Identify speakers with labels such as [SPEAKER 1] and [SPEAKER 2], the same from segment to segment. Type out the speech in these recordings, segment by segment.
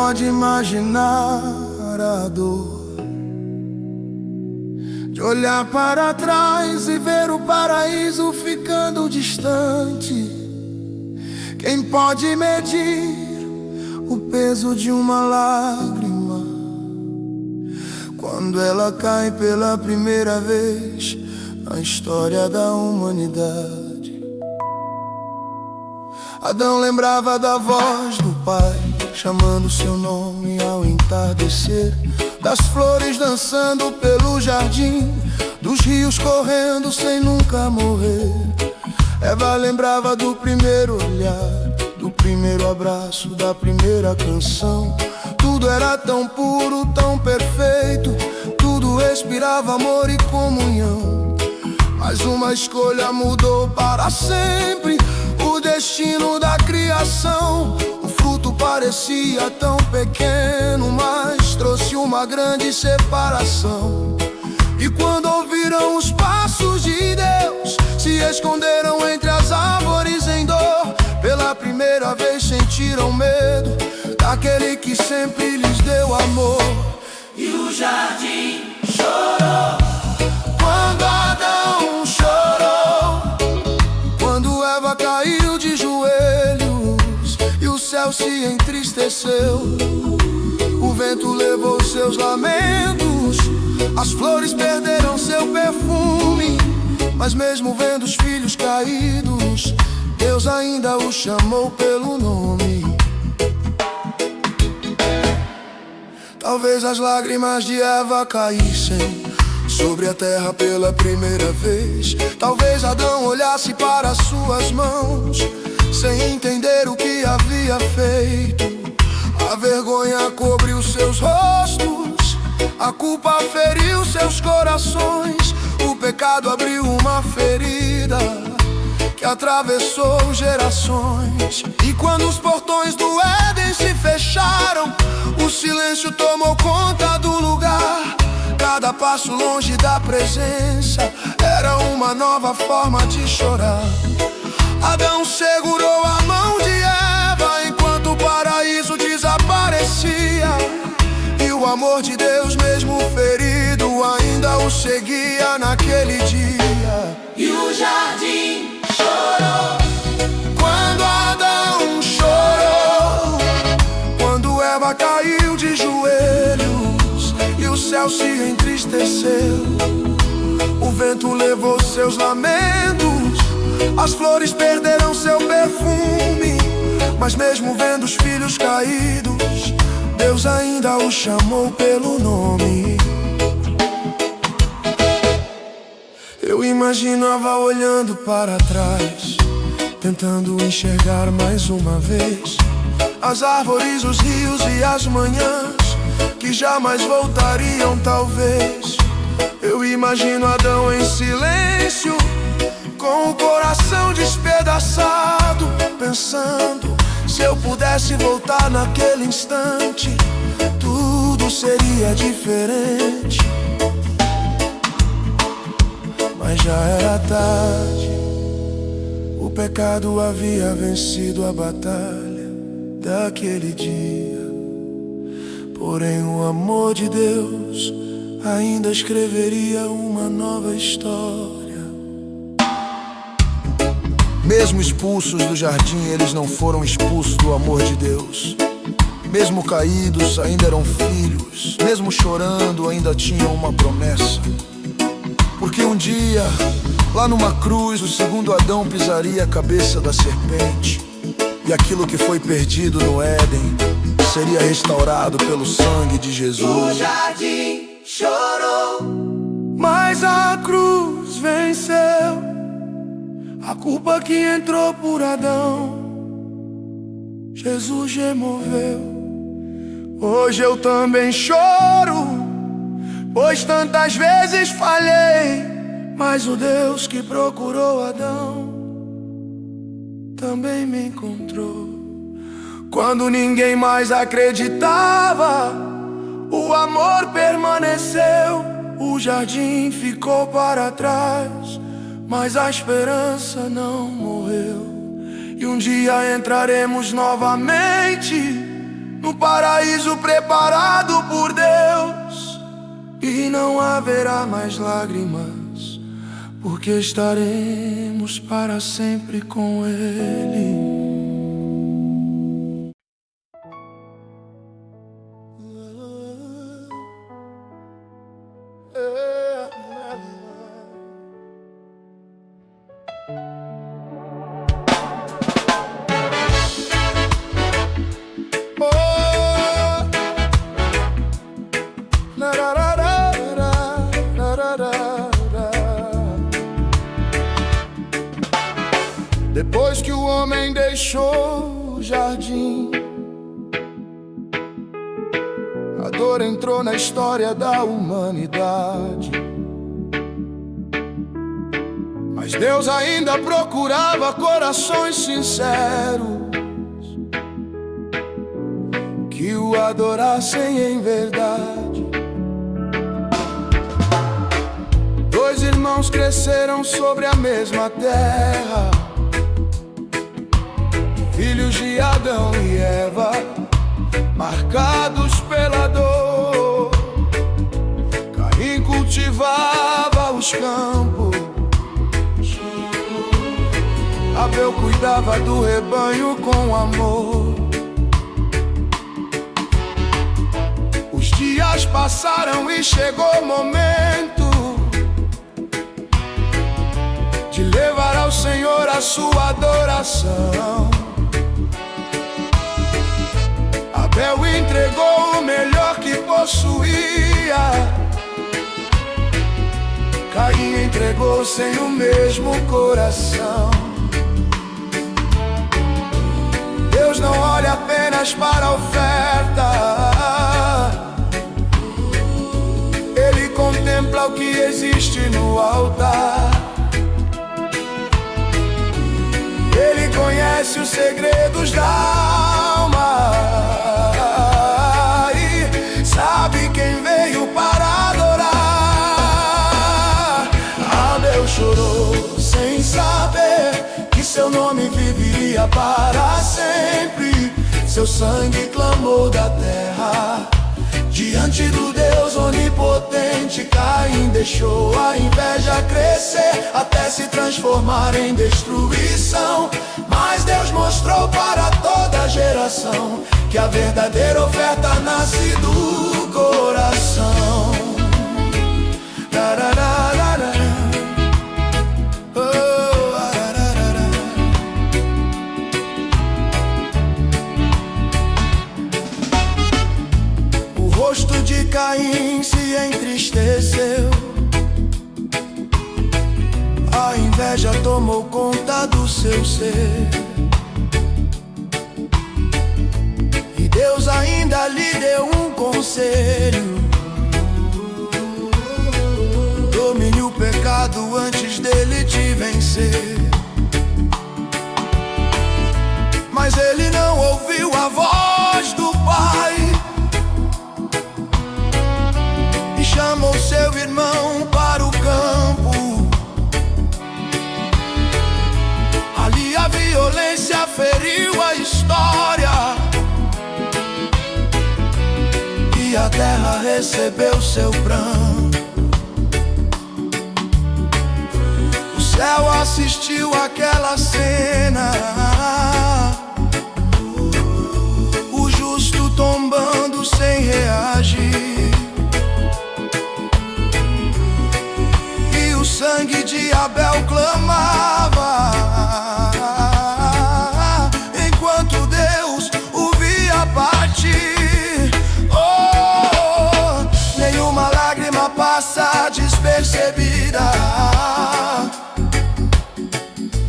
[SPEAKER 1] pode imaginar a dor de olhar para trás e ver o paraíso ficando distante? Quem pode medir o peso de uma lágrima quando ela cai pela primeira vez na história da humanidade? Adão lembrava da voz do pai chamando seu nome ao entardecer, das flores dançando pelo jardim, dos rios correndo sem nunca morrer. Eva lembrava do primeiro olhar, do primeiro abraço, da primeira canção. Tudo era tão puro, tão perfeito, tudo respirava amor e comunhão. Mas uma escolha mudou para sempre o destino da criação. O fruto parecia tão pequeno, mas trouxe uma grande separação. E quando ouviram os passos de Deus, se esconderam entre as árvores em dor. Pela primeira vez sentiram medo daquele que sempre lhes deu amor.
[SPEAKER 2] E o jardim chorou
[SPEAKER 1] quando Adão chorou, quando Eva caiu de joelhos e o céu se entristeceu. O vento levou seus lamentos, as flores perderam seu perfume. Mas mesmo vendo os filhos caídos, Deus ainda o chamou pelo nome. Talvez as lágrimas de Eva caíssem sobre a terra pela primeira vez. Talvez Adão olhasse para suas mãos sem entender o que havia feito. A vergonha cobriu seus rostos, a culpa feriu seus corações. O pecado abriu uma ferida que atravessou gerações. E quando os portões do Éden se fecharam, o silêncio tomou conta do lugar. Cada passo longe da presença era uma nova forma de chorar. Adão segurou a mão de Eva enquanto o paraíso desaparecia. E o amor de Deus, mesmo ferido, ainda o seguia naquele dia.
[SPEAKER 2] e o jardim chorou
[SPEAKER 1] Quando Adão chorou, quando Eva caiu de joelhos e o céu se entristeceu. O vento levou seus lamentos, as flores perderam seu perfume. Mas mesmo vendo os filhos caídos, Deus ainda o chamou pelo nome. Eu imaginava olhando para trás, tentando enxergar mais uma vez as árvores, os rios e as manhãs que jamais voltariam talvez. Eu imagino Adão em silêncio, com o coração despedaçado, pensando: se eu pudesse voltar naquele instante, tudo seria diferente. Mas já era tarde, o pecado havia vencido a batalha daquele dia. Porém o amor de Deus ainda escreveria uma nova história. Mesmo expulsos do jardim, eles não foram expulsos do amor de Deus. Mesmo caídos, ainda eram filhos. Mesmo chorando, ainda tinham uma promessa. Porque um dia, lá numa cruz, o segundo Adão pisaria a cabeça da serpente. E aquilo que foi perdido no Éden seria restaurado pelo sangue de Jesus.
[SPEAKER 2] O jardim chorou,
[SPEAKER 1] mas a cruz venceu a culpa que entrou por Adão. Jesus removeu. Hoje eu também choro, pois tantas vezes falhei. Mas o Deus que procurou Adão também me encontrou. Quando ninguém mais acreditava, o amor permaneceu. O jardim ficou para trás, mas a esperança não morreu. E um dia entraremos novamente no paraíso preparado por Deus. E não haverá mais lágrimas, porque estaremos para sempre com Ele. Depois que o homem deixou o jardim, a dor entrou na história da humanidade. Mas Deus ainda procurava corações sinceros que o adorassem em verdade. Dois irmãos cresceram sobre a mesma terra, filhos de Adão e Eva, marcados pela dor. Caim cultivava os campos, Abel cuidava do rebanho com amor. Os dias passaram e chegou o momento de levar ao Senhor a sua adoração. Abel entregou o melhor que possuía, Caim entregou sem o mesmo coração. Deus não olha apenas para a oferta, Ele contempla o que existe no altar. Ele conhece os segredos da alma e sabe quem veio para adorar. Abel chorou sem saber que seu nome viveria para sempre. Seu sangue clamou da terra diante do Deus onipotente. Caim deixou a inveja crescer até se transformar em destruição. Mas Deus mostrou para toda geração que a verdadeira oferta nasce do coração. O rosto de Caim se entristeceu, a inveja tomou conta do seu ser. E Deus ainda lhe deu um conselho: domine o pecado antes dele te vencer. Mas ele não ouviu a voz do Pai e chamou seu irmão para o campo. Ali a violência feriu a história e a terra recebeu seu pranto. O céu assistiu àquela cena, o justo tombando sem reagir, e o sangue de Abel clamava enquanto Deus o via partir. Oh, nenhuma lágrima passa despercebida,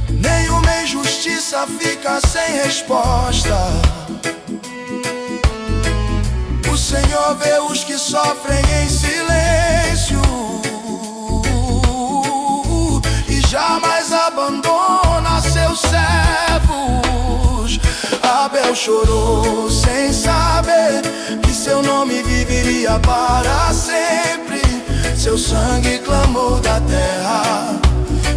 [SPEAKER 1] nenhuma injustiça fica sem resposta. O Senhor vê os que sofrem em silêncio e jamais abandona seus servos. Abel chorou sem saber que seu nome viveria para sempre. Seu sangue clamou da terra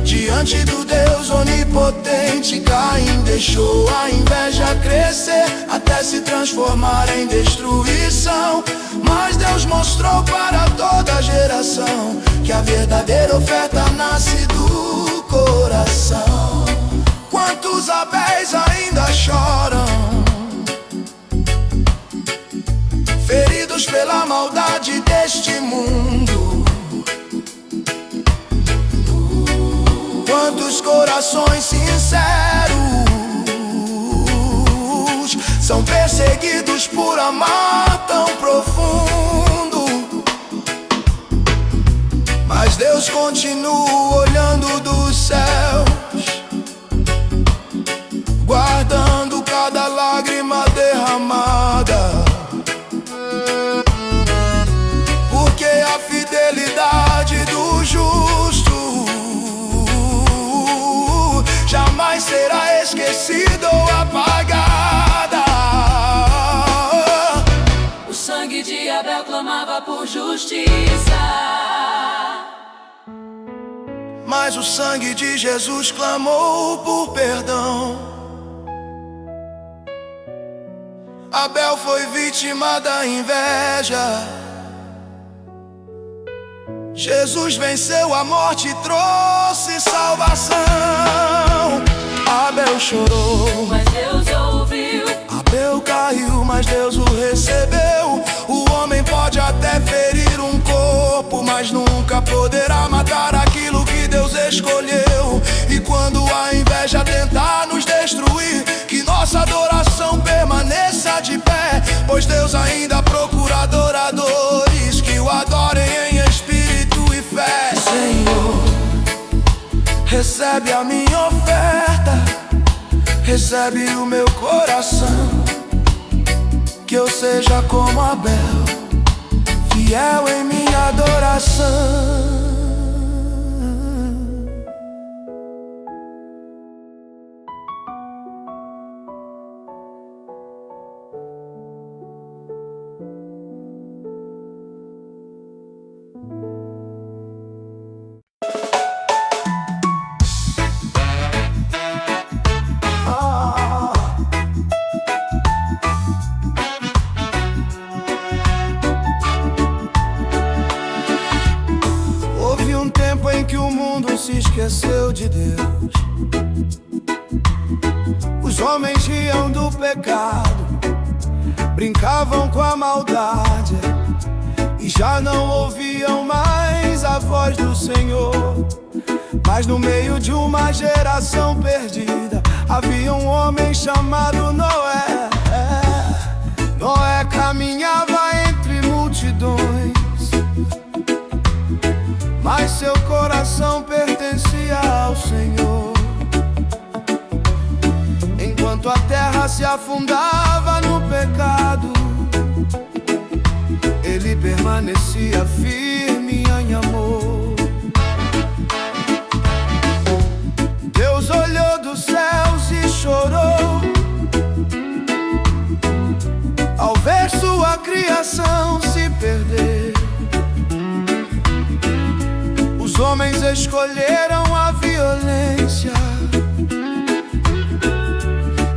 [SPEAKER 1] diante do Deus onipotente. Caim deixou a inveja crescer até se transformar em destruição. Mas Deus mostrou para toda geração que a verdadeira oferta nasce do coração. Quantos Abéis ainda choram, feridos pela maldade deste mundo? Quantos corações sinceros são perseguidos por amar tão profundo? Mas Deus continua olhando dos céus, guardando cada lágrima derramada, porque a fidelidade do justo jamais será esquecida ou apagada.
[SPEAKER 2] O sangue de Abel clamava por justiça,
[SPEAKER 1] mas o sangue de Jesus clamou por perdão. Abel foi vítima da inveja, Jesus venceu a morte e trouxe salvação. Abel chorou,
[SPEAKER 2] mas Deus ouviu.
[SPEAKER 1] Abel caiu, mas Deus o recebeu. O homem pode até ferir um corpo, mas nunca poderá matar aquilo que Deus escolheu. E quando a inveja tentar nos destruir, que nossa adoração permaneça de pé, pois Deus ainda procura adoradores que o adorem em espírito e fé. Senhor, recebe a minha oferta, recebe o meu coração, que eu seja como Abel, fiel em minha adoração. Que o mundo se esqueceu de Deus, os homens riam do pecado, brincavam com a maldade e já não ouviam mais a voz do Senhor. Mas no meio de uma geração perdida havia um homem chamado Noé. Noé caminhava entre multidões, mas seu coração pertencia ao Senhor. Enquanto a terra se afundava no pecado, ele permanecia firme em amor. Deus olhou dos céus e chorou ao ver sua criação se perder. Os homens escolheram a violência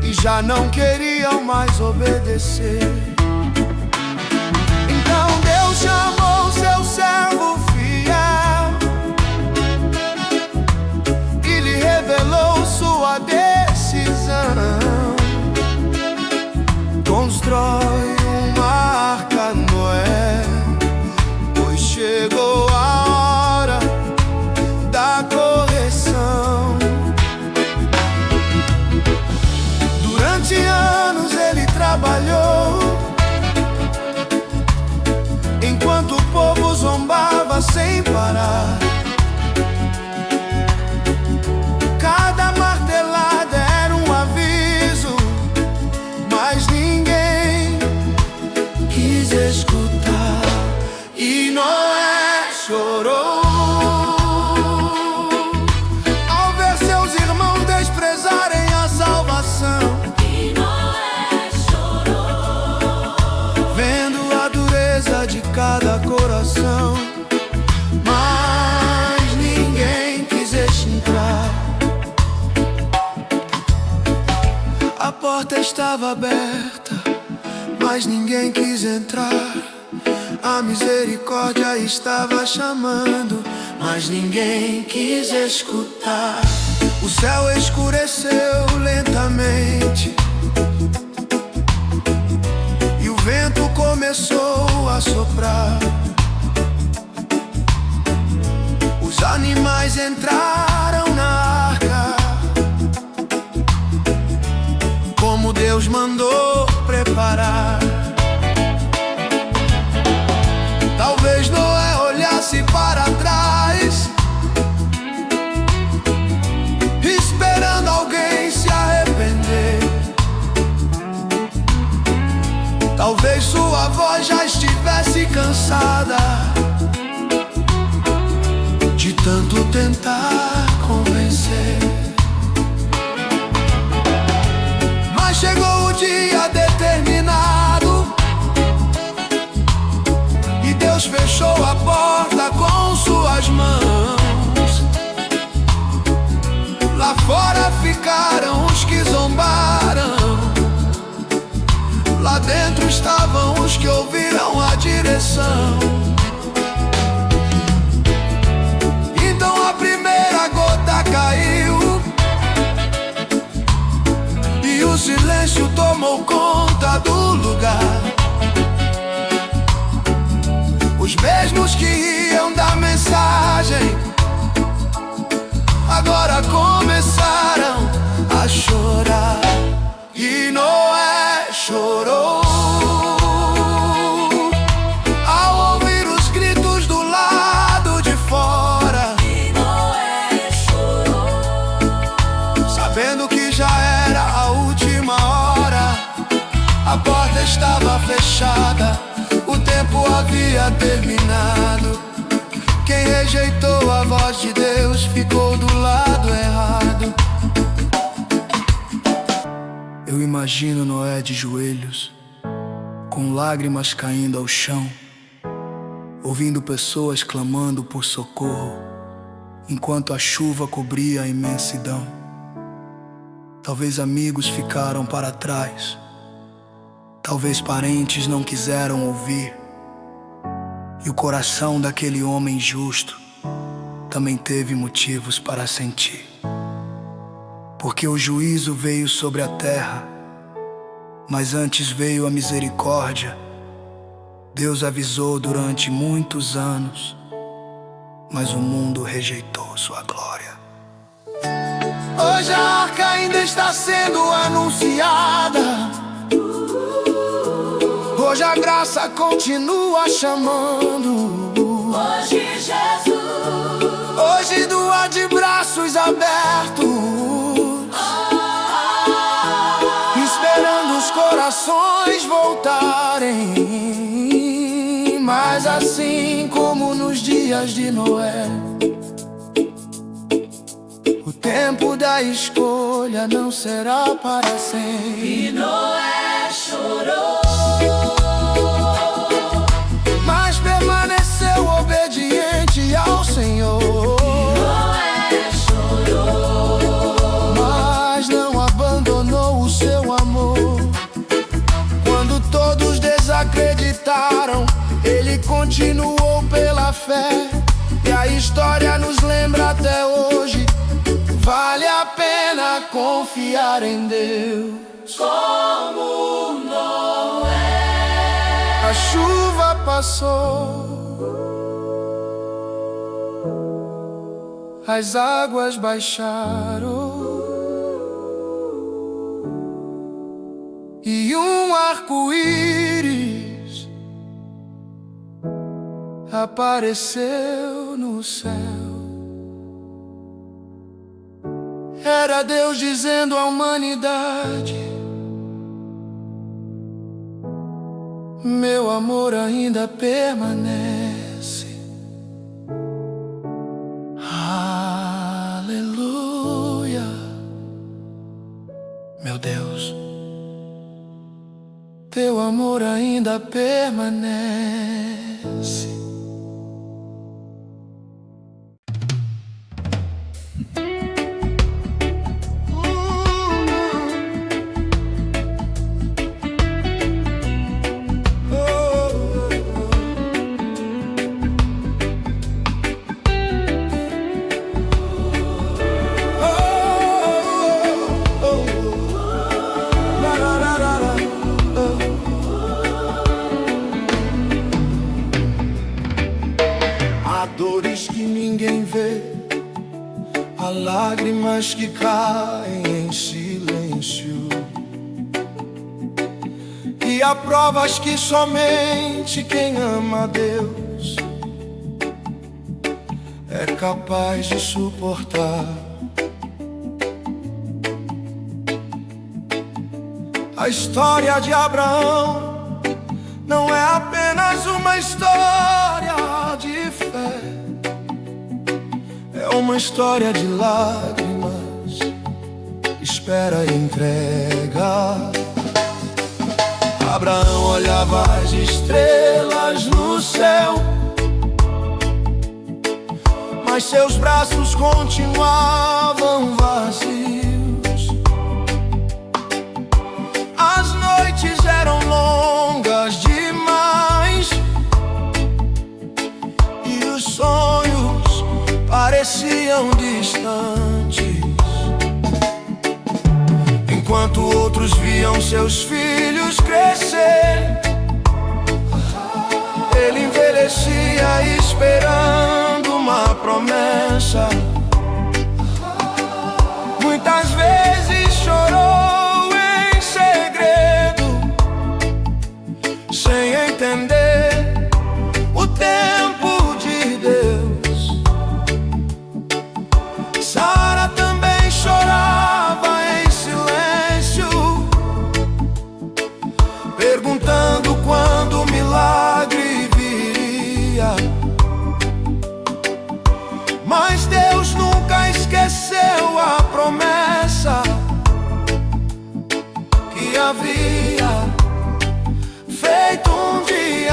[SPEAKER 1] e já não queriam mais obedecer. Então Deus chamou seu servo fiel e lhe revelou sua decisão. Constrói uma arca, Noé, pois chegou a hora da correção. Durante anos ele trabalhou, enquanto o povo zombava sem parar. Cada martelada era um aviso, mas ninguém quis escutar. E Noé chorou ao ver seus irmãos desprezarem a salvação.
[SPEAKER 2] E Noé chorou,
[SPEAKER 1] Vendo a dureza de cada coração, mas ninguém quis entrar. estava aberta, mas ninguém quis entrar. A misericórdia estava chamando, mas ninguém quis escutar. O céu escureceu lentamente e o vento começou a soprar. Os animais entraram na arca, como Deus mandou preparar. Talvez Noé olhasse para trás, esperando alguém se arrepender. Talvez sua voz já estivesse cansada de tanto tentar convencer. Mas chegou o dia determinado e Deus fechou a porta com suas mãos. Lá fora ficaram os que zombaram, lá dentro estavam os que ouviram a direção. Então a primeira gota caiu e o silêncio tomou conta do lugar. Os mesmos que iam dar mensagem agora começaram a chorar. E Noé chorou ao ouvir os gritos do lado de fora.
[SPEAKER 2] E Noé chorou,
[SPEAKER 1] Sabendo que já era a última hora, a porta estava fechada, o tempo havia terminado. Quem rejeitou a voz de Deus ficou do lado errado. Eu imagino Noé de joelhos, com lágrimas caindo ao chão, ouvindo pessoas clamando por socorro, enquanto a chuva cobria a imensidão. Talvez amigos ficaram para trás, talvez parentes não quiseram ouvir. E o coração daquele homem justo também teve motivos para sentir. Porque o juízo veio sobre a terra, mas antes veio a misericórdia. Deus avisou durante muitos anos, mas o mundo rejeitou sua glória. Hoje a arca ainda está sendo anunciada, hoje a graça continua chamando.
[SPEAKER 2] hoje Jesus,
[SPEAKER 1] Hoje doa de braços abertos, esperando os corações voltarem. Mas assim como nos dias de Noé, o tempo da escolha não será para sempre.
[SPEAKER 2] e Noé chorou,
[SPEAKER 1] Mas permaneceu obediente ao Senhor.
[SPEAKER 2] Noé chorou,
[SPEAKER 1] Mas não abandonou o seu amor. Quando todos desacreditaram, ele continuou pela fé. E a história nos lembra até hoje: vale a pena confiar em Deus.
[SPEAKER 2] como Noé.
[SPEAKER 1] A chuva passou, as águas baixaram e um arco-íris apareceu no céu. Era Deus dizendo à humanidade: meu amor ainda permanece. Aleluia. Meu Deus, teu amor ainda permanece. lágrimas que caem em silêncio, e há provas que somente quem ama a Deus é capaz de suportar. A história de Abraão não é apenas uma história de fé, é uma história de lágrimas, espera e entrega. Abraão olhava as estrelas no céu, mas seus braços continuavam vazios. As noites eram longas demais e os sonhos pareciam distantes. Enquanto outros viam seus filhos crescer, ele envelhecia esperando uma promessa. Muitas vezes chorou em segredo, sem entender o tempo de Deus. Sara também chorava em silêncio, perguntando quando o milagre viria. Mas Deus nunca esqueceu a promessa que havia feito um dia.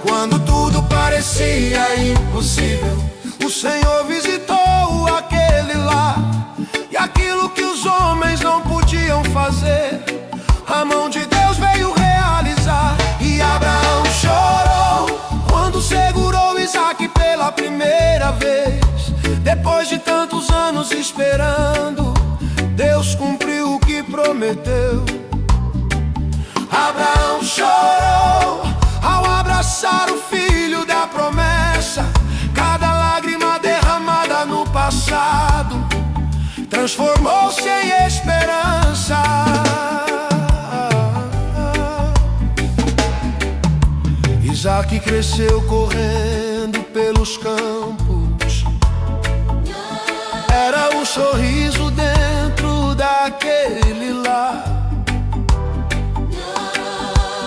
[SPEAKER 1] Quando tudo parecia impossível, o Senhor visitou aquele lar, e aquilo que os homens não podiam fazer, a mão de Deus veio realizar. E Abraão chorou quando segurou Isaque pela primeira vez. Depois de tantos anos esperando, Deus cumpriu o que prometeu. Abraão chorou ao abraçar o filho da promessa. Cada lágrima derramada no passado transformou-se em esperança. Isaque cresceu correndo pelos campos, era um sorriso dentro daquele lar.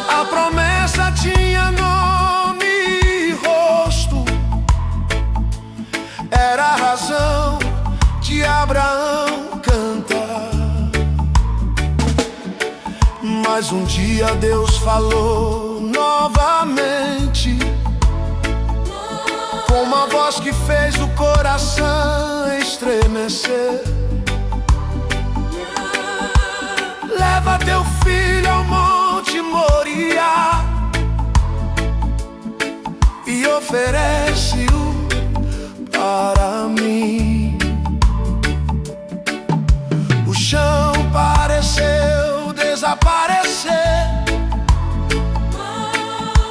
[SPEAKER 1] A promessa tinha nome e rosto, era a razão de Abraão cantar. Mas um dia Deus falou novamente, com uma voz que fez o coração estremecer. Leva teu filho ao monte Moriá e oferece-o para mim. O chão pareceu desaparecer,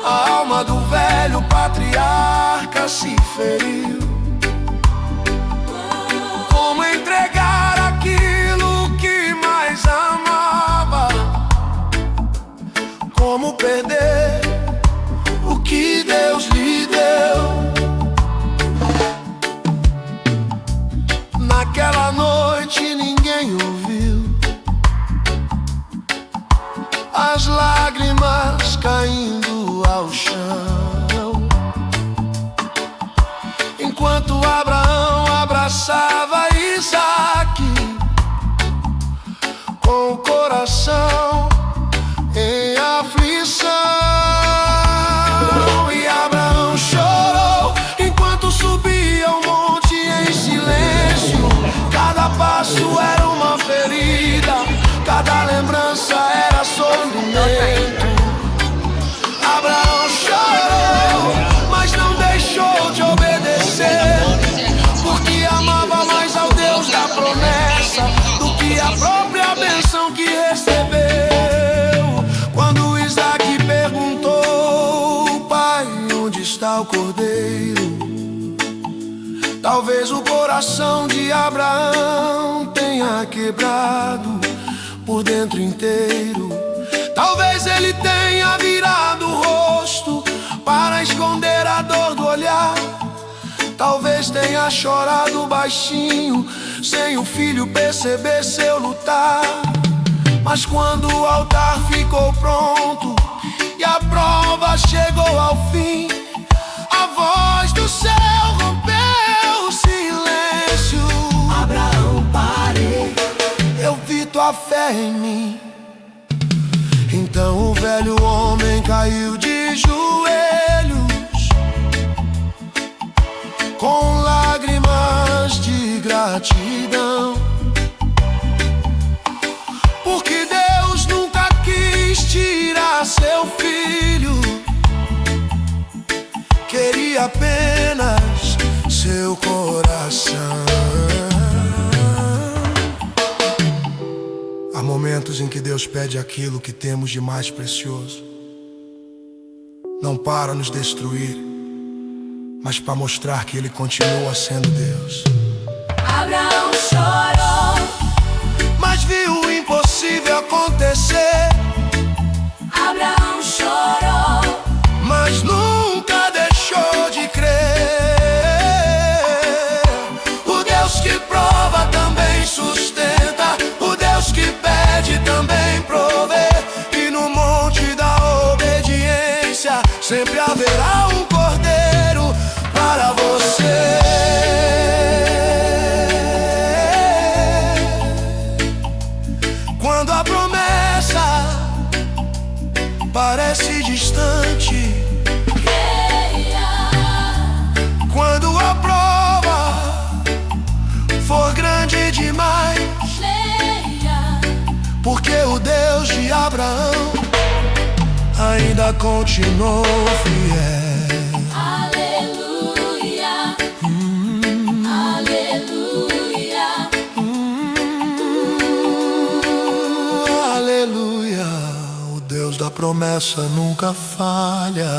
[SPEAKER 1] a alma do velho patriarca se feriu. Como entregar aquilo que mais amava? Como perder o que Deus lhe deu? Naquela noite ninguém ouviu as lágrimas caindo ao chão, enquanto Abraão abraçava Isaque com o coração em aflição. E Abraão chorou enquanto subia o monte em silêncio. Cada passo era uma ferida, cada lembrança era sofrimento. Abraão chorou, mas não deixou de obedecer, porque amava mais ao Deus da promessa do que a própria bênção que recebeu. Quando Isaque perguntou: Pai, onde está o cordeiro? Talvez o coração coração de Abraão tenha quebrado por dentro inteiro. Talvez ele tenha virado o rosto para esconder a dor do olhar. Talvez tenha chorado baixinho, sem o filho perceber seu lutar. Mas quando o altar ficou pronto e a prova chegou ao fim, a voz do céu rompeu o silêncio.
[SPEAKER 3] Abraão, pare,
[SPEAKER 1] eu vi tua fé em mim. Então o velho homem caiu de joelhos, com lágrimas de gratidão, porque Deus nunca quis tirar seu filho, queria apenas seu coração. Há momentos em que Deus pede aquilo que temos de mais precioso, não para nos destruir, mas para mostrar que Ele continua sendo Deus.
[SPEAKER 2] Abraão chorou,
[SPEAKER 1] mas viu o impossível acontecer.
[SPEAKER 2] Abraão chorou,
[SPEAKER 1] mas nunca deixou de crer. O Deus que prova também sustenta, o Deus que pede também provê. E no monte da obediência sempre haverá um cordeiro para você. Quando a promessa parece distante, quando a prova for grande demais, porque o Deus de Abraão ainda continuou fiel.
[SPEAKER 2] aleluia, aleluia,
[SPEAKER 1] Aleluia, o Deus da promessa nunca falha.